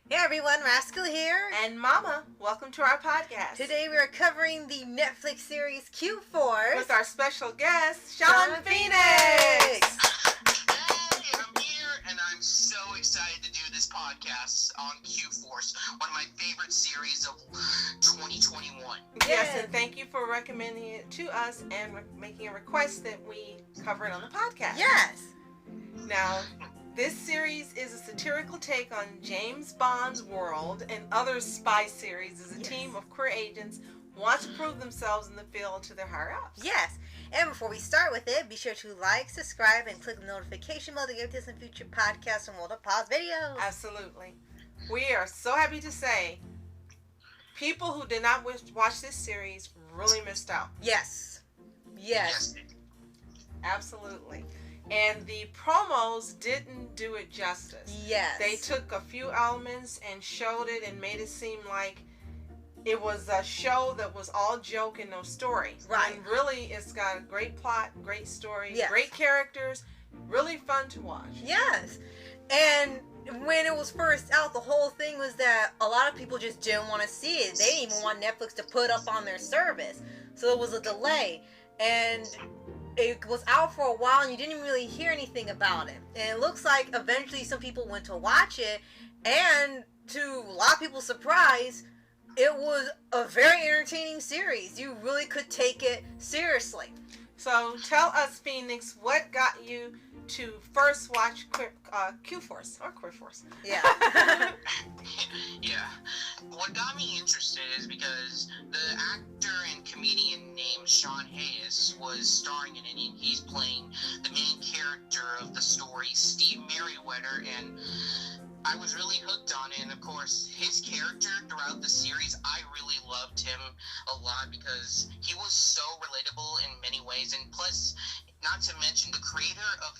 Hey everyone, Rascal here. And Mama, welcome to our podcast. Today we are covering the Netflix series Q-Force with our special guest, Sean Phoenix. Hey, I'm here and I'm so excited to do this podcast on Q-Force, one of my favorite series of 2021. Yes, and thank you for recommending it to us and making a request that we cover it on the podcast. Yes. Now, this series is a satirical take on James Bond's world and other spy series as a team of queer agents want to prove themselves in the field to their higher-ups. Yes. And before we start with it, be sure to like, subscribe, and click the notification bell to get this in future podcasts and World of Paws videos. Absolutely. We are so happy to say people who did not watch this series really missed out. Yes. Yes. Absolutely. And the promos didn't do it justice. Yes. They took a few elements and showed it and made it seem like it was a show that was all joke and no story. Right. And really, it's got a great plot, great story, Yes. great characters, really fun to watch. Yes. And when it was first out, the whole thing was that a lot of people just didn't want to see it. They didn't even want Netflix to put up on their service. So it was a delay. And it was out for a while and you didn't really hear anything about it. And it looks like eventually some people went to watch it, and to a lot of people's surprise, it was a very entertaining series. You really could take it seriously. So tell us, Phoenix, what got you to first watch Q-Force or Queer Force? Yeah. Yeah. What got me interested is because the actor and comedian named Sean Hayes was starring in it, and he's playing the main character of the story, Steve Merriweather, and I was really hooked on it. And of course, his character throughout the series, I really loved him a lot because he was so relatable in many ways. And plus, not to mention, the creator of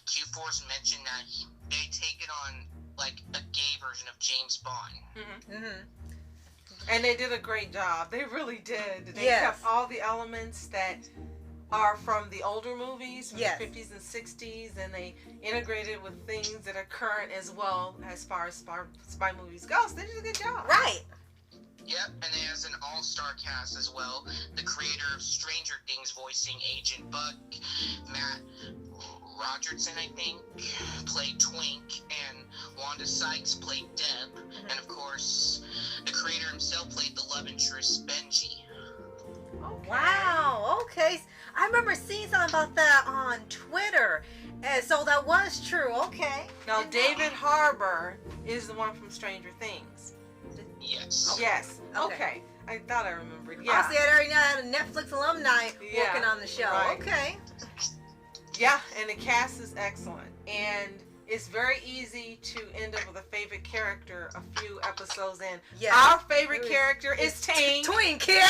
Q-Force mentioned that they take it on like a gay version of James Bond. Mm-hmm. Mm-hmm. And they did a great job. They really did. They Yes. kept all the elements that are from the older movies, from Yes. the 50s and 60s, and they integrated with things that are current as well as far as spy movies go. So they did a good job. Right. Yep, and it has an all-star cast as well. The creator of Stranger Things voicing Agent Buck, Matt Rogerson, I think, played Twink, and Wanda Sykes played Deb, and of course, the creator himself played the love interest, Benji. Okay. Wow. Okay. I remember seeing something about that on Twitter. And so that was true. Okay. Now, David Harbour is the one from Stranger Things. Yes. Yes. Okay. Okay. I thought I remembered. Yeah. Yeah. Obviously, I already had a Netflix alumni Yeah, working on the show. right. Okay. Yeah, and the cast is excellent. And it's very easy to end up with a favorite character a few episodes in. Yeah. Our favorite character is Tink. Twink, yeah. Yeah,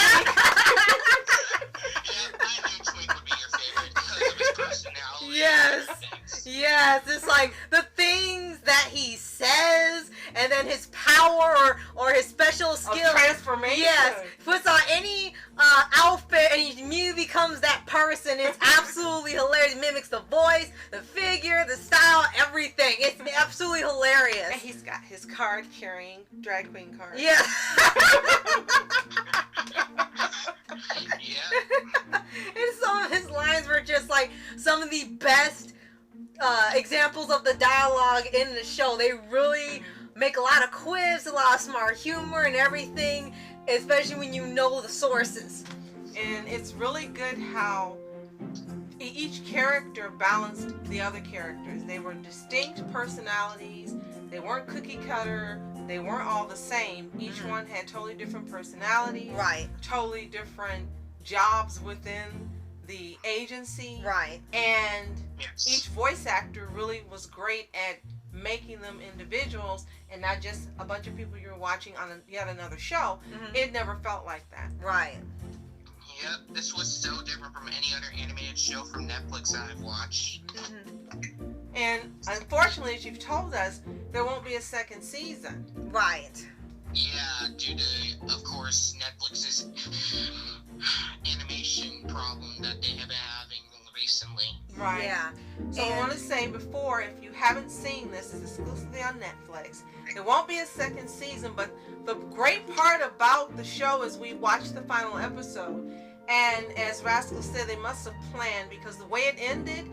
I knew Twink would be your favorite because of his personality. Yes. And things. Yes, it's like the things that he says, and then his power or his special Of skill. transformation. Yes, puts on any outfit and he immediately becomes that person. It's absolutely hilarious. Mimics the voice, the figure, the style, everything. It's absolutely hilarious. And he's got his card-carrying drag queen card. Yeah. Yeah. And some of his lines were just like some of the best examples of the dialogue in the show. They really make a lot of quips, a lot of smart humor and everything, especially when you know the sources. And it's really good how each character balanced the other characters. They were distinct personalities. They weren't cookie cutter. They weren't all the same. Each one had totally different personalities. Right. Totally different jobs within the agency. Right. And Yes. each voice actor really was great at making them individuals and not just a bunch of people you're watching on yet another show. It never felt like that. Right. Yep, this was so different from any other animated show from Netflix that I've watched. And unfortunately, as you've told us, there won't be a second season. Right. Yeah, due to, of course, Netflix's animation problem that they have been having recently. Right. Yeah. So I want to say before, if you haven't seen this, it's exclusively on Netflix. There won't be a second season, but the great part about the show is we watched the final episode. And as Rascal said, they must have planned, because the way it ended,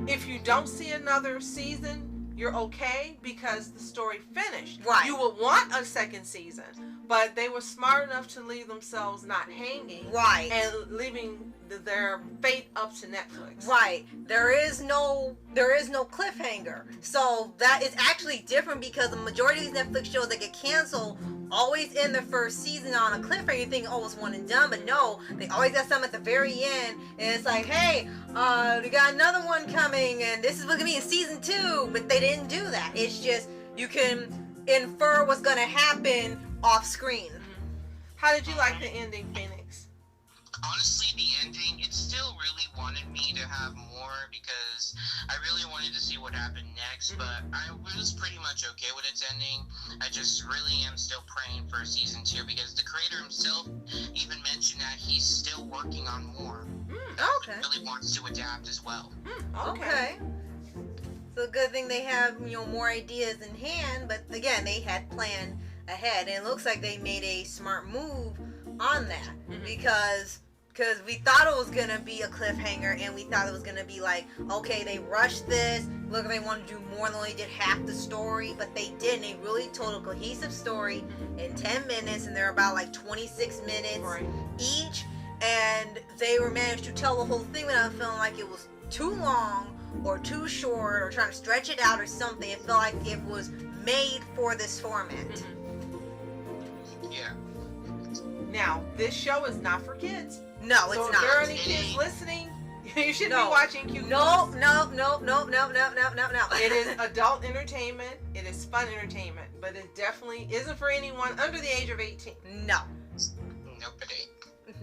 if you don't see another season, you're okay because the story finished. Right. You would want a second season, but they were smart enough to leave themselves not hanging. Right. And leaving their fate up to Netflix. Right. There is no cliffhanger. So that is actually different, because the majority of these Netflix shows that get canceled always end their first season on a cliffhanger. You think, oh, it's one and done, but no, they always got some at the very end, and it's like, hey, we got another one coming, and this is going to be in season 2, but they didn't do that. It's just, you can infer what's going to happen off screen. How did you like the ending, Phoenix? Honestly, the ending, it still really wanted me to have more, because I really wanted to see what happened next, but I was pretty much okay with its ending. I just really am still praying for season 2, because the creator himself even mentioned that he's still working on more. Okay. He really wants to adapt as well. Okay. So good thing they have, more ideas in hand, but again, they had planned ahead, and it looks like they made a smart move on that, because we thought it was gonna be a cliffhanger, and we thought it was gonna be like, okay, they rushed this, look, they want to do more than only did half the story, but they didn't. They really told a cohesive story in 10 minutes, and they're about like 26 minutes each, and they were managed to tell the whole thing without feeling like it was too long or too short or trying to stretch it out or something. It felt like it was made for this format. Yeah. Now, this show is not for kids. No, So it's if not. there are any kids listening, you should be watching Cute No. It is adult entertainment. It is fun entertainment, but it definitely isn't for anyone under the age of 18. No. Nope, it ain't.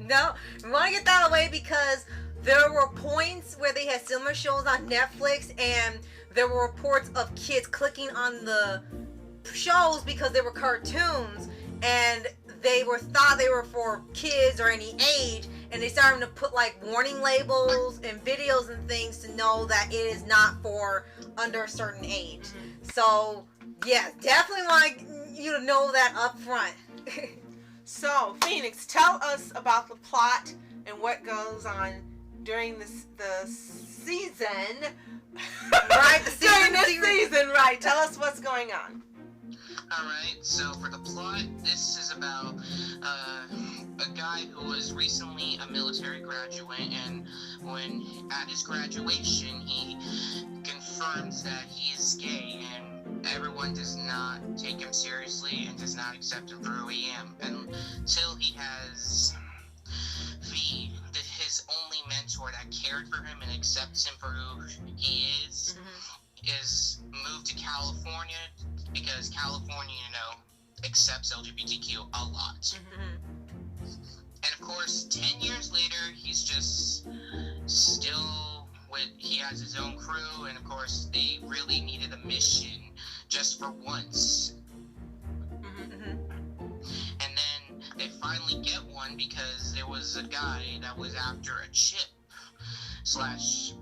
No. We want to get that away, because there were points where they had similar shows on Netflix, and there were reports of kids clicking on the shows because they were cartoons, and they thought they were for kids or any age, and they started to put like warning labels and videos and things to know that it is not for under a certain age. So yeah, definitely want you to know that up front. So, Phoenix, tell us about the plot and what goes on during the season. Right, during this season, right. Tell us what's going on. Alright, so for the plot, this is about a guy who was recently a military graduate, and when at his graduation he confirms that he is gay, and everyone does not take him seriously and does not accept him for who he is, until he has his only mentor that cared for him and accepts him for who he is moved to California, because California, accepts LGBTQ a lot. And of course, 10 years later, he's just still he has his own crew, and of course, they really needed a mission just for once. And then they finally get one, because there was a guy that was after a chip /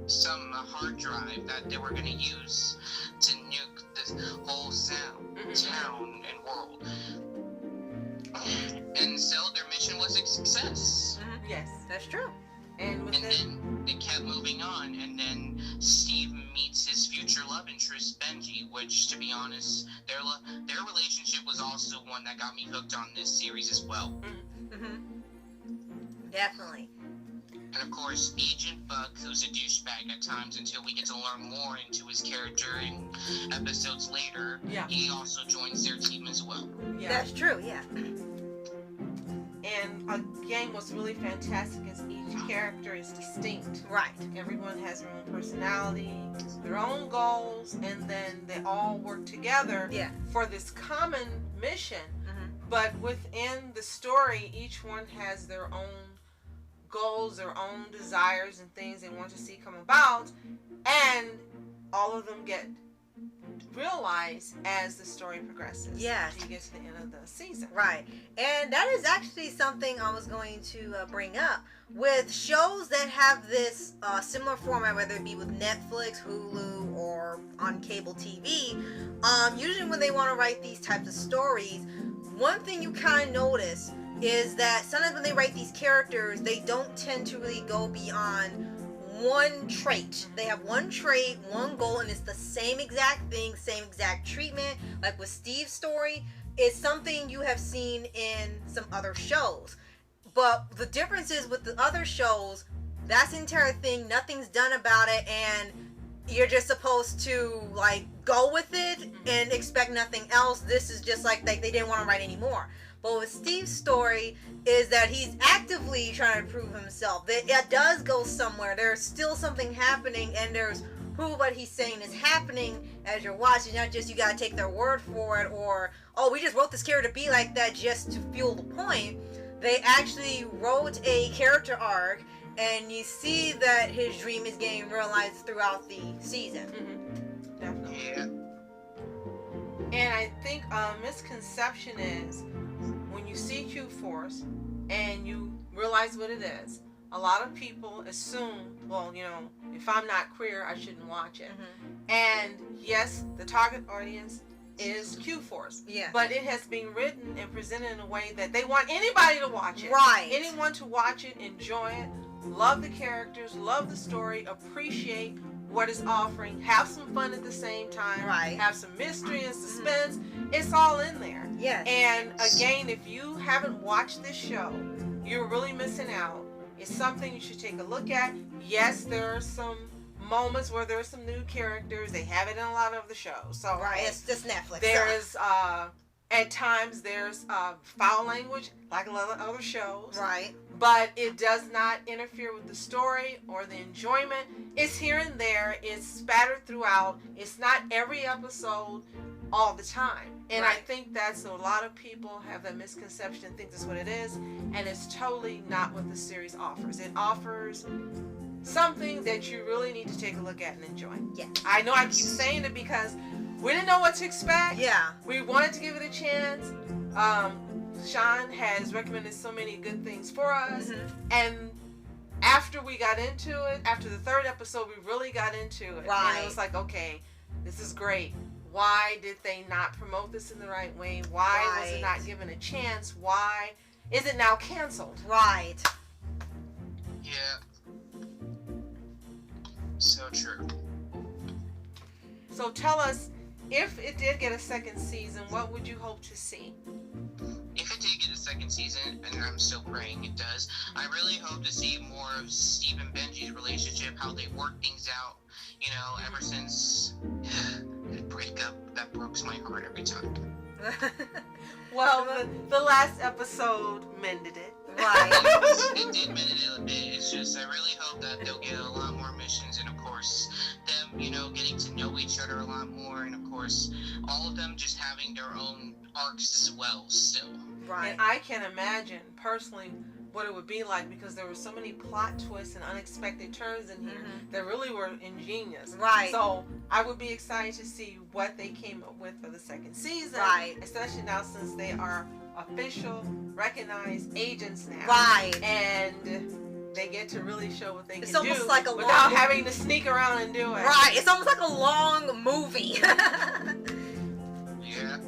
some hard drive that they were going to use to nuke this whole town and world. And so their mission was a success. Yes, that's true. And then it kept moving on, and then Steve meets his future love interest, Benji, which, to be honest, their relationship was also one that got me hooked on this series as well. Definitely. And of course, Agent Buck, who's a douchebag at times until we get to learn more into his character in episodes later, he also joins their team as well. Yeah. That's true, yeah. And again, what's really fantastic is each character is distinct. Right. Everyone has their own personality, their own goals, and then they all work together for this common mission. But within the story, each one has their own goals, their own desires, and things they want to see come about, and all of them get realize as the story progresses. Yes. You get to the end of the season. Right. And that is actually something I was going to bring up. With shows that have this similar format, whether it be with Netflix, Hulu, or on cable TV, usually when they want to write these types of stories, one thing you kind of notice is that sometimes when they write these characters, they don't tend to really go beyond one trait. They have one trait, one goal, and it's the same exact thing, same exact treatment. Like with Steve's story, it's something you have seen in some other shows. But the difference is with the other shows, that's the entire thing, nothing's done about it, and you're just supposed to like go with it and expect nothing else. This is just like they didn't want to write anymore. But with Steve's story is that he's actively trying to prove himself. That it does go somewhere. There's still something happening, and there's proof what he's saying is happening as you're watching. Not just you gotta take their word for it, or oh, we just wrote this character to be like that just to fuel the point. They actually wrote a character arc, and you see that his dream is getting realized throughout the season. Definitely. Yeah. And I think a misconception is when you see Q-Force and you realize what it is, a lot of people assume, well, you know, if I'm not queer, I shouldn't watch it. And yes, the target audience is Q-Force. Yeah. But it has been written and presented in a way that they want anybody to watch it. Right. Anyone to watch it, enjoy it, love the characters, love the story, appreciate what it's offering, have some fun at the same time, Right. have some mystery and suspense. It's all in there. Yes. And again, if you haven't watched this show, you're really missing out. It's something you should take a look at. Yes, there are some moments where there are some new characters. They have it in a lot of the shows. So Right. It's just Netflix. there is at times there's foul language like a lot of other shows. Right. But it does not interfere with the story or the enjoyment. It's here and there. It's spattered throughout. It's not every episode all the time. And I Right. think that's a lot of people have that misconception and think that's what it is. And it's totally not what the series offers. It offers something that you really need to take a look at and enjoy. Yeah. I know I keep saying it because we didn't know what to expect. Yeah. We wanted to give it a chance. Sean has recommended so many good things for us. And after we got into it, after the third episode, we really got into it. Right. And it was like, okay, this is great. Why did they not promote this in the right way? Why was it not given a chance? Why is it now canceled? Right. Yeah. So true. So tell us, if it did get a second season, what would you hope to see? If it did get a second season, and I'm still praying it does, I really hope to see more of Steve and Benji's relationship, how they work things out, you know, ever since the breakup that breaks my heart every time. Well, the last episode mended it. Right. It did mend it a bit. It's just I really hope that they'll get a lot more missions, and of course them, you know, getting to know each other a lot more, and of course all of them just having their own arcs as well still. Right. And I can imagine personally what it would be like, because there were so many plot twists and unexpected turns in here that really were ingenious. Right. So I would be excited to see what they came up with for the second season. Right. Especially now since they are official, recognized agents now. Right. And they get to really show what they It's can almost do like a without long- having to sneak around and do it. Right. It's almost like a long movie. Yeah.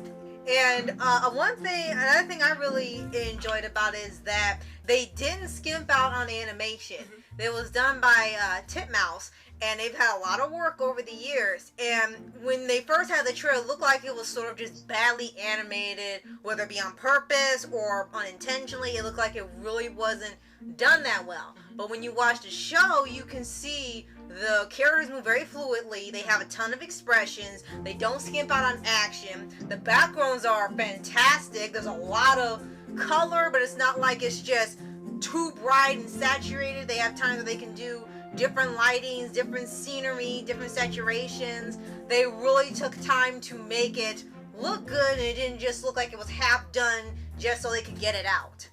And another thing I really enjoyed about it is that they didn't skimp out on animation. It was done by Titmouse, and they've had a lot of work over the years. And when they first had the trailer, it looked like it was sort of just badly animated, whether it be on purpose or unintentionally. It looked like it really wasn't done that well. But when you watch the show, you can see the characters move very fluidly. They have a ton of expressions. They don't skimp out on action. The backgrounds are fantastic. There's a lot of color, but it's not like it's just too bright and saturated. They have times where they can do different lightings, different scenery, different saturations. They really took time to make it look good, and it didn't just look like it was half done just so they could get it out.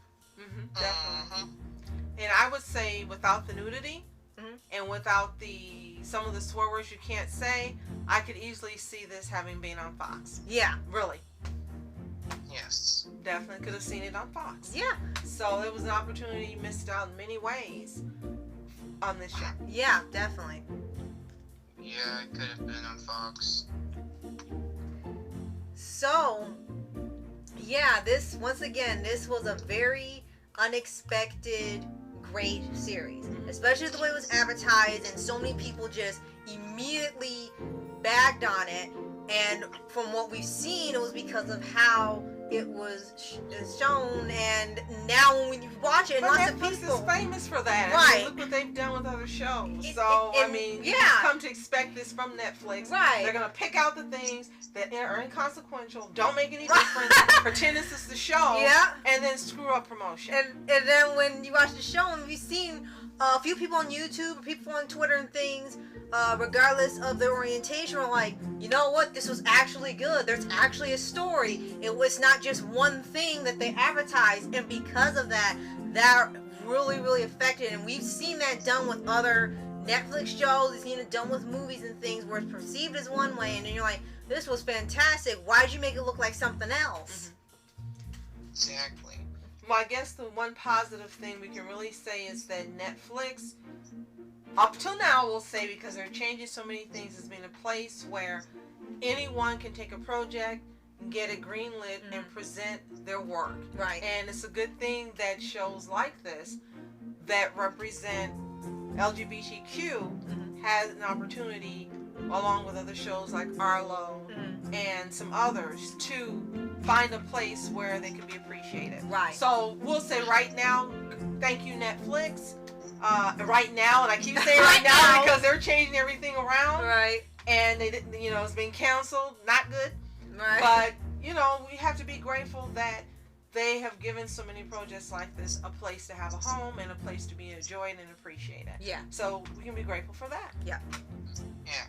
Definitely. And I would say without the nudity and without some of the swear words you can't say, I could easily see this having been on Fox. Yeah. Really. Yes. Definitely could have seen it on Fox. Yeah. So it was an opportunity you missed out in many ways on this show. Yeah, definitely. Yeah, it could have been on Fox. So, yeah, this was a very unexpected, great series. Especially the way it was advertised, and so many people just immediately bagged on it. And from what we've seen, it was because of how it was shown, and now when you watch it, and But lots Netflix of people is famous for that. Right. I mean, look what they've done with other shows. Yeah. You've come to expect this from Netflix. Right. They're gonna pick out the things that are inconsequential, don't make any difference, pretend this is the show, Yeah. and then screw up promotion. And then when you watch the show, and we've seen a few people on YouTube, or people on Twitter and things, regardless of their orientation, were like, you know what, this was actually good. There's actually a story. It was not just one thing that they advertised, and because of that, that really, really affected. And we've seen that done with other Netflix shows. We've seen it done with movies and things where it's perceived as one way, and then you're like, this was fantastic. Why'd you make it look like something else? Exactly. Well, I guess the one positive thing we can really say is that Netflix, up till now, we'll say, because they're changing so many things, has been a place where anyone can take a project, get it greenlit, and present their work. Right. And it's a good thing that shows like this that represent LGBTQ has an opportunity, along with other shows like Arlo and some others, to find a place where they can be appreciated. Right. So we'll say right now, thank you, Netflix. Right now, and I keep saying right now because they're changing everything around. Right. And they didn't, it's been canceled. Not good. Right. But we have to be grateful that they have given so many projects like this a place to have a home and a place to be enjoyed and appreciated. Yeah. So we can be grateful for that. Yeah. Yeah.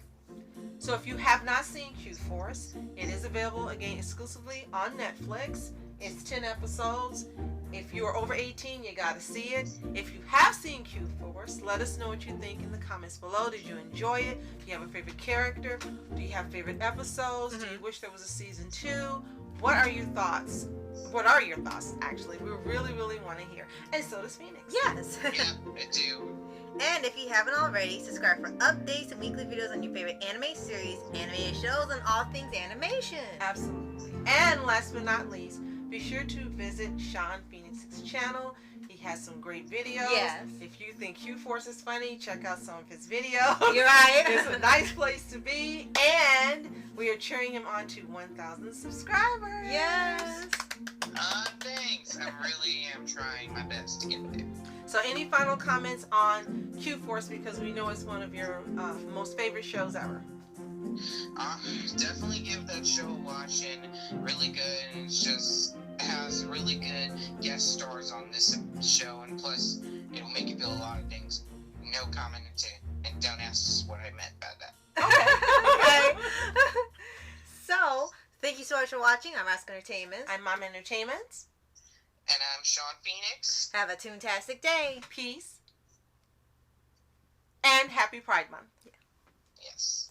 So if you have not seen Q-Force, it is available again exclusively on Netflix. It's 10 episodes. If you're over 18, you gotta see it. If you have seen Q-Force, let us know what you think in the comments below. Did you enjoy it? Do you have a favorite character? Do you have favorite episodes? Do you wish there was a season 2? What are your thoughts? What are your thoughts, actually? We really, really want to hear. And so does Phoenix. Yes. Yeah, I do. And if you haven't already, subscribe for updates and weekly videos on your favorite anime series, animated shows, and all things animation. Absolutely. And last but not least, be sure to visit Sean Phoenix's channel. He has some great videos. Yes. If you think Q-Force is funny, check out some of his videos. You're right. It's a nice place to be. And we are cheering him on to 1,000 subscribers. Yes. Thanks. I really am trying my best to get there. So any final comments on Q-Force, because we know it's one of your most favorite shows ever? Definitely give that show a watch, and really good, and it's just has really good guest stars on this show, and plus it'll make you feel a lot of things. No comment and don't ask us what I meant by that. Okay. So, thank you so much for watching. I'm Rascal Entertainment. I'm Mom Entertainment. And I'm Sean Phoenix. Have a toontastic day. Peace. And happy Pride Month. Yes.